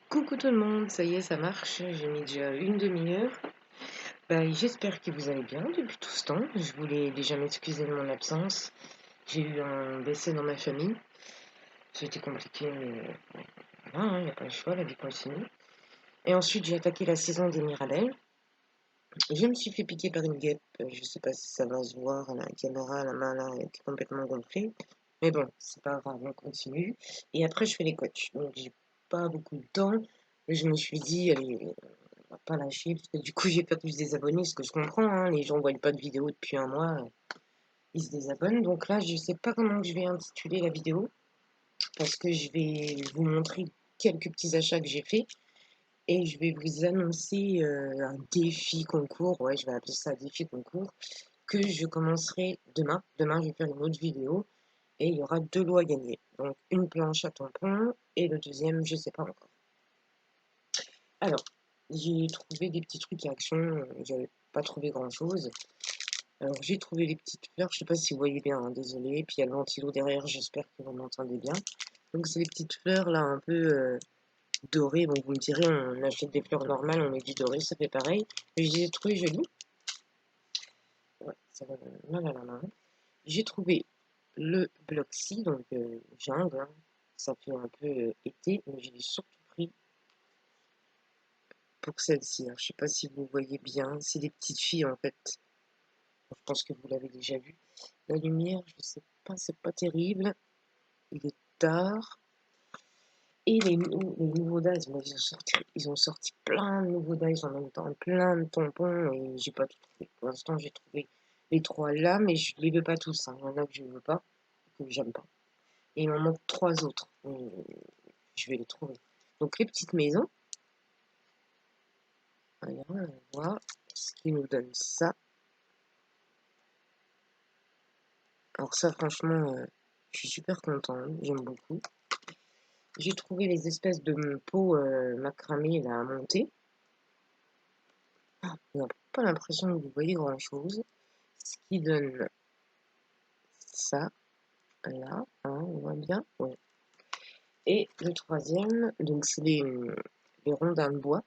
Coucou tout le monde, ça y est, ça marche. J'ai mis déjà une demi-heure. J'espère que vous allez bien depuis tout ce temps. Je voulais déjà m'excuser de mon absence. J'ai eu un décès dans ma famille. C'était compliqué, mais voilà, il n'y a pas le choix, la vie continue. Et ensuite, j'ai attaqué la saison des Mirabelles. Je me suis fait piquer par une guêpe. Je sais pas si ça va se voir à la caméra, la main là est complètement gonflée. Mais bon, c'est pas grave, on continue. Et après, je fais les coachs. Donc, j'ai pas beaucoup de temps. Je me suis dit, allez, on va pas lâcher, parce que du coup, j'ai perdu des abonnés, ce que je comprends, hein. Les gens ne voient pas de vidéo depuis un mois, ils se désabonnent. Donc là, je sais pas comment je vais intituler la vidéo, parce que je vais vous montrer quelques petits achats que j'ai faits. Et je vais vous annoncer un défi concours, ouais, je vais appeler ça défi concours, que je commencerai demain. Demain, je vais faire une autre vidéo et il y aura deux lots à gagner. Donc, une planche à tampons et le deuxième, je sais pas encore. Alors, j'ai trouvé des petits trucs à action, j'avais pas trouvé grand-chose. Alors, j'ai trouvé les petites fleurs, je sais pas si vous voyez bien, hein, désolé. Puis il y a le ventilo derrière, j'espère que vous m'entendez bien. Donc, c'est les petites fleurs là, un peu doré. Bon, vous me direz, on achète des fleurs normales, on met du doré, ça fait pareil. Mais je les ai trouvées jolies. Ouais, ça va, là, là, là, là. J'ai trouvé le Bloxy, donc jungle, hein. Ça fait un peu été, mais je l'ai surtout pris pour celle-ci, hein. Je sais pas si vous voyez bien, c'est des petites filles en fait. Je pense que vous l'avez déjà vu. La lumière, je sais pas, c'est pas terrible. Il est tard. Et les nouveaux dies, moi, ils ont sorti plein de nouveaux dies en même temps, plein de tampons, et j'ai pas tout trouvé. Pour l'instant, j'ai trouvé les trois là, mais je les veux pas tous, hein. Il y en a que je ne veux pas, que j'aime pas. Et il m'en manque trois autres. Je vais les trouver. Donc, les petites maisons. Voilà, on voit ce qui nous donne ça. Alors ça, franchement, je suis super contente. J'aime beaucoup. J'ai trouvé les espèces de pots macramé là à monter. On n'a pas l'impression que vous voyez grand-chose. Ce qui donne ça, là, hein, on voit bien. Ouais. Et le troisième, donc c'est les rondins de bois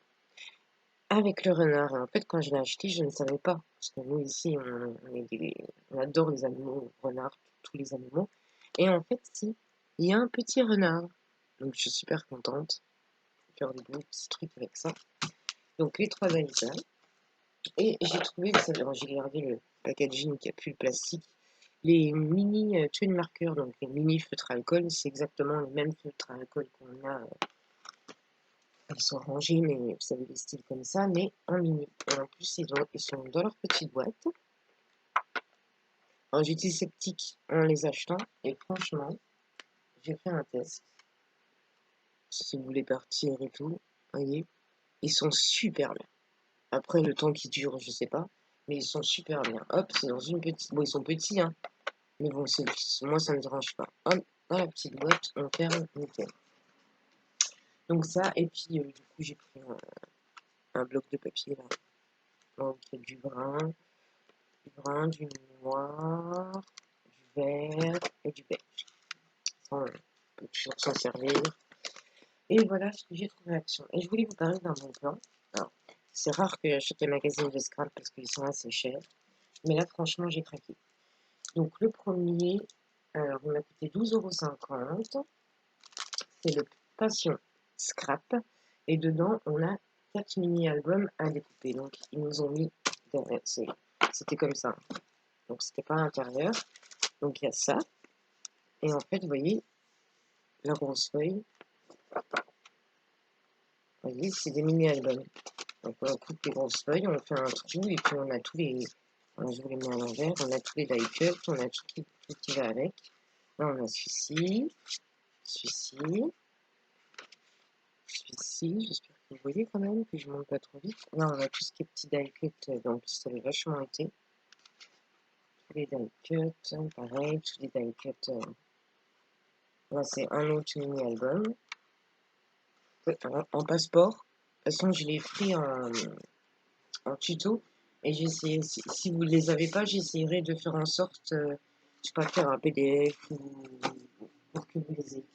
avec le renard. Et en fait, quand je l'ai acheté, je ne savais pas. Parce que nous, ici, on adore les animaux, renards, tous les animaux. Et en fait, si, il y a un petit renard. Donc, je suis super contente. Je vais faire des beaux petits trucs avec ça. Donc, les trois aliments. Et j'ai trouvé, j'ai gardé le packaging qui a plus le plastique, les mini tuiles marqueurs, donc les mini feutres à alcool, c'est exactement les mêmes feutres à alcool qu'on a. Elles sont rangées, mais vous savez, des styles comme ça, mais en mini. Et en plus, ils sont dans leur petite boîte. Alors, j'étais sceptique en les achetant, et franchement, j'ai fait un test. Si vous voulez partir et tout, voyez, ils sont super bien. Après, le temps qui dure, je sais pas, mais ils sont super bien. Hop, c'est dans une petite. Bon, ils sont petits, hein. Mais bon, moi, ça ne me dérange pas. Hop, dans la petite boîte, on ferme, nickel. Donc ça, et puis du coup, j'ai pris un bloc de papier là. Donc il y a du noir, du vert et du beige. Ça, on peut toujours s'en servir. Et voilà ce que j'ai trouvé à action. Et je voulais vous parler d'un bon plan. Alors, c'est rare que j'achète les magazines de scrap parce qu'ils sont assez chers. Mais là, franchement, j'ai craqué. Donc le premier, il m'a coûté 12,50 €. C'est le Passion Scrap. Et dedans, on a 4 mini-albums à découper. Donc, ils nous ont mis derrière. C'était comme ça. Donc, c'était pas à l'intérieur. Donc, il y a ça. Et en fait, vous voyez, la grosse feuille. Vous voyez, c'est des mini-albums. Donc, on coupe les grosses feuilles, on fait un trou. Et puis, on a tous les. Alors, je vous les mets à l'envers. On a tous les die cuts. On a tout qui va avec. Là, on a celui-ci. Celui-ci. Celui-ci, j'espère que vous voyez quand même, que je ne monte pas trop vite. Là, on a tout ce qui est petit die cut, en plus ça avait vachement été. Tous les die cuts, pareil, tous les die cuts. Là, c'est un autre mini-album. En passeport, de toute façon, je l'ai pris en tuto. Et j'ai essayé, si vous ne les avez pas, j'essayerai de faire en sorte, je sais pas, faire un PDF ou pour que vous les ayez.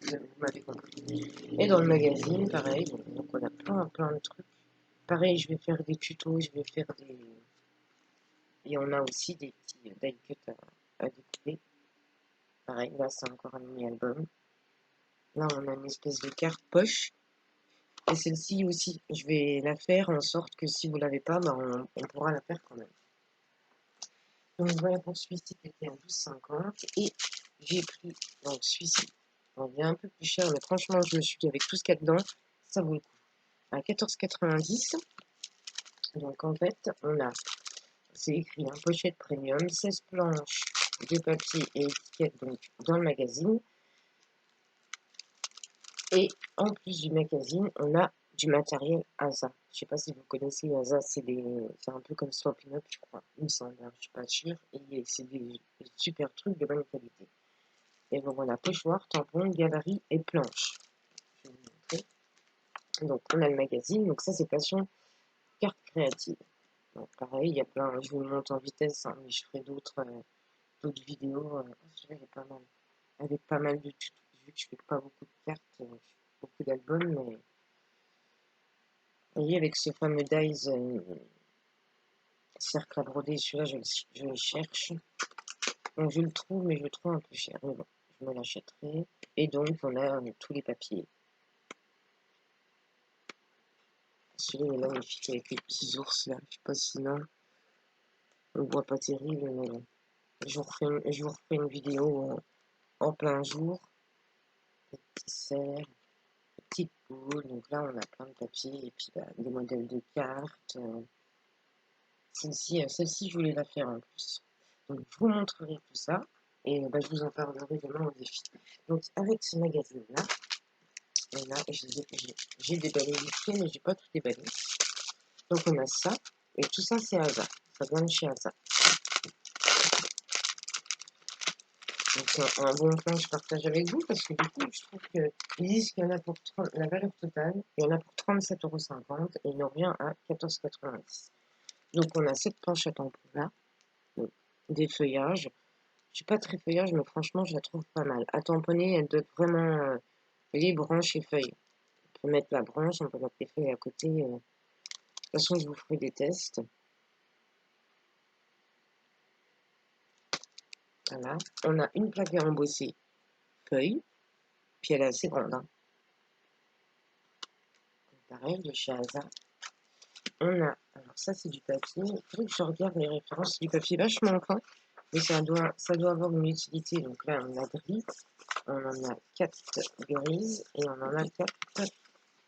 Vous m'avez compris. Et dans le magazine, pareil, donc on a plein de trucs. Pareil, je vais faire des tutos, je vais faire des... Et on a aussi des petits die cuts à découper. Pareil, là c'est encore un mini-album. Là on a une espèce de carte poche. Et celle-ci aussi, je vais la faire en sorte que si vous l'avez pas, bah, on pourra la faire quand même. Donc voilà pour celui-ci qui était à 12,50. Et j'ai pris donc celui-ci. Bon, il est un peu plus cher, mais franchement je me suis dit avec tout ce qu'il y a dedans, ça vaut le coup. À 14,90. Donc en fait, on a, c'est écrit, hein, pochette premium, 16 planches de papier et étiquette donc, dans le magazine. Et en plus du magazine, on a du matériel ASA. Je sais pas si vous connaissez ASA, c'est un peu comme Swapping Up, je crois. Il me semble, hein, je suis pas sûre. Et c'est des super trucs de bonne qualité. Et donc voilà, pochoir, tampon, gabarit et planche. Je vais vous montrer. Donc on a le magazine, donc ça c'est Passion Carte Créative. Donc pareil, il y a plein, je vous le montre en vitesse, hein, mais je ferai d'autres vidéos. Celui-là il est pas mal. Avec pas mal de tutos, vu que je fais pas beaucoup de cartes, beaucoup d'albums, mais vous voyez, avec ce fameux dies cercle à broder, celui-là, je le cherche. Donc, je le trouve, mais je le trouve un peu cher. Mais bon, je me l'achèterai. Et donc, on a tous les papiers. Celui-là est magnifique avec les petits ours là. Je sais pas si là, on voit pas terrible, mais je vous refais une vidéo en plein jour. Les petits cerfs, les petites poules. Donc là, on a plein de papiers et puis bah, des modèles de cartes. Celle-ci, je voulais la faire en plus. Donc, je vous montrerai tout ça et bah, je vous en parlerai demain au défi. Donc, avec ce magazine-là, et là, j'ai déballé vite fait, mais j'ai pas tout déballé. Donc, on a ça, et tout ça, c'est Asa. Ça vient de chez Asa. Donc, c'est un bon plan que je partage avec vous parce que du coup, je trouve qu'ils disent qu'il y en a pour 30, la valeur totale, il y en a pour 37,50 € et il nous revient à 14,90 €. Donc, on a cette planche à tampon là, des feuillages. Je suis pas très feuillage, mais franchement, je la trouve pas mal. À tamponner, elle doit être vraiment, vous voyez, branche et feuilles. On peut mettre la branche, on peut mettre les feuilles à côté. De toute façon, je vous ferai des tests. Voilà. On a une plaque à embosser feuille, puis elle est assez grande. Hein. Pareil, de chez Asa. On a, alors ça c'est du papier. Il faut que je regarde les références. C'est du papier vachement fin, mais ça doit avoir une utilité. Donc là, on a gris, on en a 4 grises et on en a 4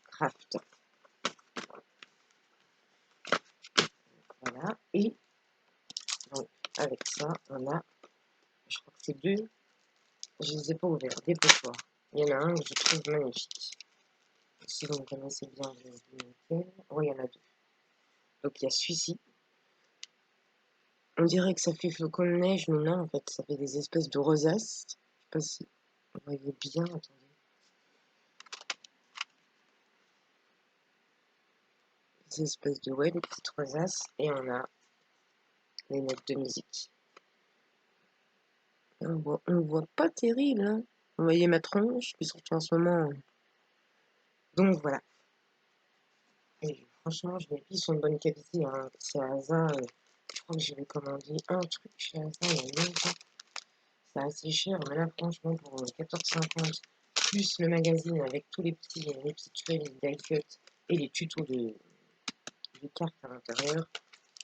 craft. Voilà. Et donc, avec ça, on a, je crois que c'est deux, je ne les ai pas ouverts, des pochoirs. Il y en a un que je trouve magnifique. Si vous me connaissez bien, je vais vous dire lequel. Oui, il y en a deux. Donc, il y a celui-ci. On dirait que ça fait flocon de neige, mais non, en fait, ça fait des espèces de rosaces. Je sais pas si vous voyez bien, attendez. Des espèces de, ouais, des petites rosaces. Et on a les notes de musique. On voit pas terrible, hein. Vous voyez ma tronche, puis surtout en ce moment. Donc, voilà. Et franchement, je les sont de bonne qualité. Hein. C'est Asa. Je crois que j'avais commandé un truc chez Asa il y a longtemps. C'est assez cher, mais là, franchement, pour 14,50 plus le magazine avec tous les petites feuilles, les die cuts et les tutos de cartes à l'intérieur,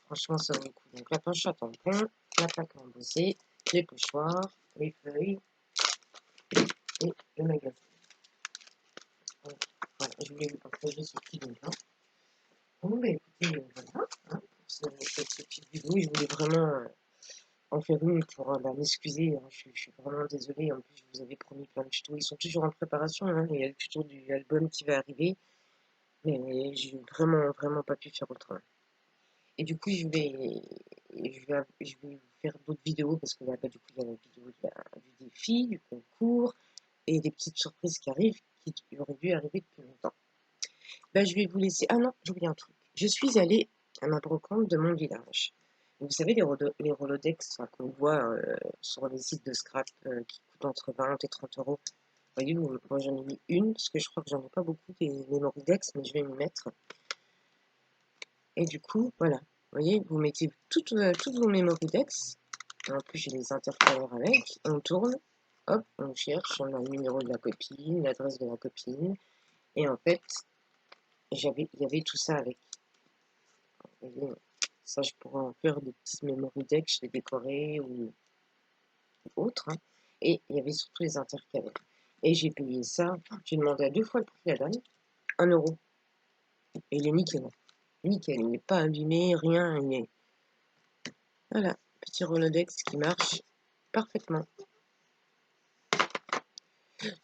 franchement, ça vaut le coup. Donc, la poche à tampon, la plaque à embosser, les pochoirs, les feuilles et le magazine. Donc, voilà, je voulais vous partager ce petit lien. Bon, bah écoutez, voilà, hein, pour cette petite vidéo, je voulais vraiment en faire une pour bah, m'excuser. Hein, je suis vraiment désolée. En plus, je vous avais promis plein de tutos. Ils sont toujours en préparation. Hein, il y a le tuto de l'album qui va arriver. Mais j'ai vraiment pas pu faire autrement. Et du coup, je vais vous faire d'autres vidéos parce que là, bah, du coup, il y a la vidéo du défi, du concours et des petites surprises qui arrivent qui auraient dû arriver depuis longtemps. Bah, je vais vous laisser. Ah non, j'ai oublié un truc. Je suis allée à ma brocante de mon village. Vous savez, les Rolodex qu'on voit sur les sites de scrap qui coûtent entre 20 et 30 €. voyez, moi j'en ai mis une, parce que je crois que j'en ai pas beaucoup des Mémoridex, mais je vais m'y mettre. Et du coup, voilà. Vous voyez, vous mettez toutes vos Mémoridex. En plus, j'ai les intercalaires avec. On tourne, hop, on cherche, on a le numéro de la copine, l'adresse de la copine. Et en fait, il y avait tout ça avec. Vous voyez, ça, je pourrais en faire des petites Mémoridex, je les décorer ou autres. Hein. Et il y avait surtout les intercalaires. Et j'ai payé ça, j'ai demandé à 2 fois le prix de la dame, 1 €. Et il est nickel. Nickel, il n'est pas abîmé, rien, il est... Voilà, petit Rolodex qui marche parfaitement.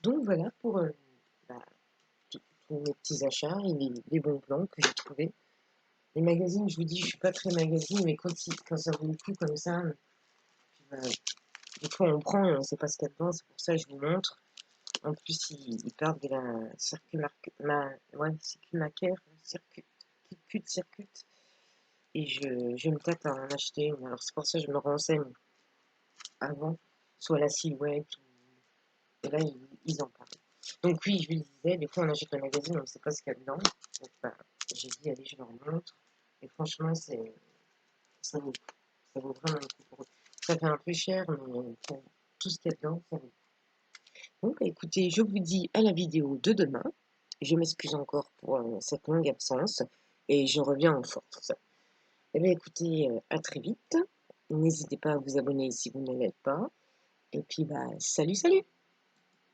Donc voilà pour bah, tous mes petits achats et les bons plans que j'ai trouvés. Les magazines, je vous dis, je suis pas très magazine, mais quand ça vaut le coup comme ça, bah, des fois on prend et on sait pas ce qu'il y a dedans, c'est pour ça que je vous montre. En plus, ils parlent de la circuit. Et je me tâte à en acheter une. Alors c'est pour ça que je me renseigne avant, soit la silhouette, et là ils en parlent. Donc oui, je vous le disais, des fois on achète le magazine, on ne sait pas ce qu'il y a dedans. Donc bah, j'ai dit, allez, je leur montre. Et franchement, ça vaut, ça vaut vraiment le coup pour eux. Ça fait un peu cher, mais pour tout ce qu'il y a dedans, ça vaut. Donc bah, écoutez, je vous dis à la vidéo de demain. Je m'excuse encore pour cette longue absence et je reviens en force. Eh bien écoutez, à très vite. N'hésitez pas à vous abonner si vous ne l'êtes pas. Et puis bah salut salut!